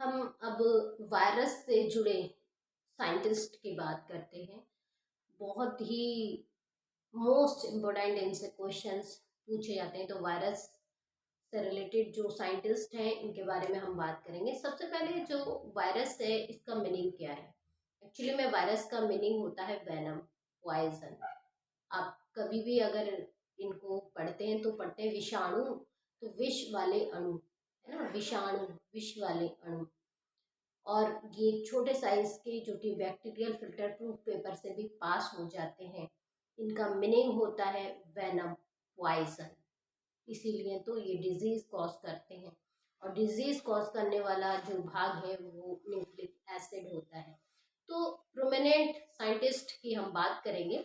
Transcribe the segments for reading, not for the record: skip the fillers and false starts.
हम अब वायरस से जुड़े साइंटिस्ट की बात करते हैं। बहुत ही मोस्ट इम्पोर्टेंट इनसे क्वेश्चंस पूछे जाते हैं, तो वायरस से रिलेटेड जो साइंटिस्ट हैं इनके बारे में हम बात करेंगे। सबसे पहले जो वायरस है इसका मीनिंग क्या है? एक्चुअली में वायरस का मीनिंग होता है वेनम, पॉइजन। आप कभी भी अगर इनको पढ़ते हैं तो पढ़ते हैं विषाणु, तो विष वाले अणु, है ना, विषाणु विष वाले अणु। और ये छोटे साइज के जो कि बैक्टीरियल फिल्टर प्रूफ पेपर से भी पास हो जाते हैं। इनका मीनिंग होता है वेनम, पॉइजन। इसीलिए तो ये डिजीज कॉज करते हैं। और डिजीज कॉज करने वाला जो भाग है वो न्यूक्लिक एसिड होता है। तो प्रोमिनेंट साइंटिस्ट की हम बात करेंगे।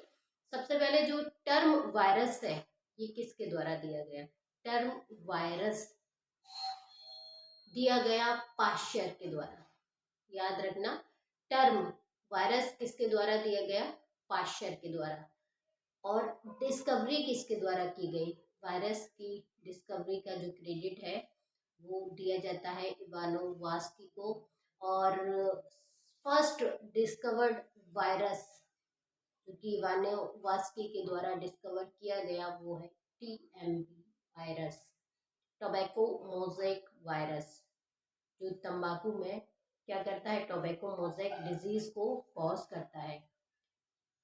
सबसे पहले जो टर्म वायरस है ये किसके द्वारा दिया गया? टर्म वायरस दिया गया पाश्चर के द्वारा। याद रखना, टर्म वायरस किसके द्वारा दिया गया? पाश्चर के द्वारा। और डिस्कवरी किसके द्वारा की गई? वायरस की डिस्कवरी का जो क्रेडिट है वो दिया जाता है इवानोवास्की को। और फर्स्ट डिस्कवर्ड वायरस जो कि इवानोवास्की के द्वारा डिस्कवर किया गया वो है TMV virus, tobacco mosaic virus, जो तंबाकू में क्या करता है? टोबैको मोज़ेक डिजीज को कॉज करता है।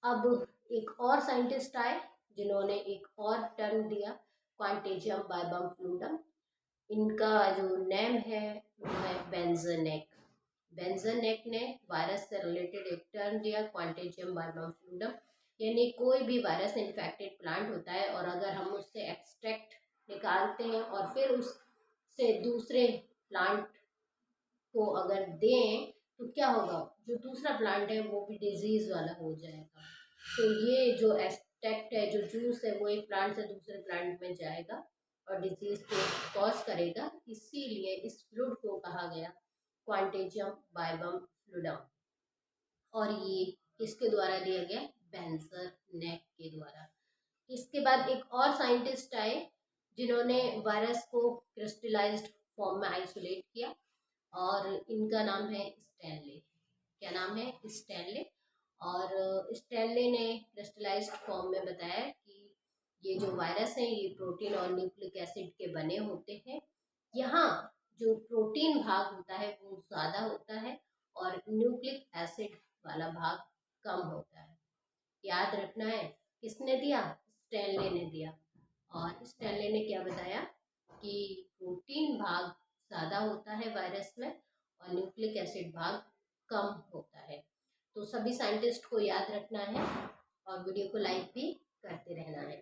अब एक और साइंटिस्ट आए जिन्होंने एक और टर्म दिया, क्वांटेजियम बाइबम फ्लूडम। इनका जो नेम है वो है बेंजनेक। बेंजनेक ने वायरस से रिलेटेड एक टर्म दिया, क्वांटेजियम बाइबम फ्लूडम। यानी कोई भी वायरस इन्फेक्टेड प्लांट होता है और अगर हम उससे एक्सट्रैक्ट निकालते हैं और फिर उससे दूसरे प्लांट को अगर दें तो क्या होगा? जो दूसरा प्लांट है वो भी डिजीज वाला हो जाएगा। तो ये जो एक्सट्रैक्ट है, जो जूस है, वो एक प्लांट से दूसरे प्लांट में जाएगा और डिजीज को कॉज करेगा। इसीलिए इस फ्लूड को कहा गया क्वांटेजियम बाइबम फ्लूडम। और ये किसके द्वारा दिया गया? बेंजनेक के द्वारा। इसके बाद एक और साइंटिस्ट आए जिन्होंने वायरस को क्रिस्टलाइज्ड फॉर्म में आइसोलेट किया और इनका नाम है स्टैनले। क्या नाम है? स्टैनले। और स्टैनले ने क्रिस्टलाइज्ड फॉर्म में बताया कि ये जो वायरस है ये प्रोटीन और न्यूक्लिक एसिड के बने होते हैं। यहाँ जो प्रोटीन भाग होता है वो ज़्यादा होता है और न्यूक्लिक एसिड वाला भाग कम होता है। याद रखना है, किसने दिया? स्टैनले ने दिया। और स्टैनले ने क्या बताया कि प्रोटीन भाग ज़्यादा होता है वायरस में और न्यूक्लिक एसिड भाग कम होता है। तो सभी साइंटिस्ट को याद रखना है और वीडियो को लाइक भी करते रहना है।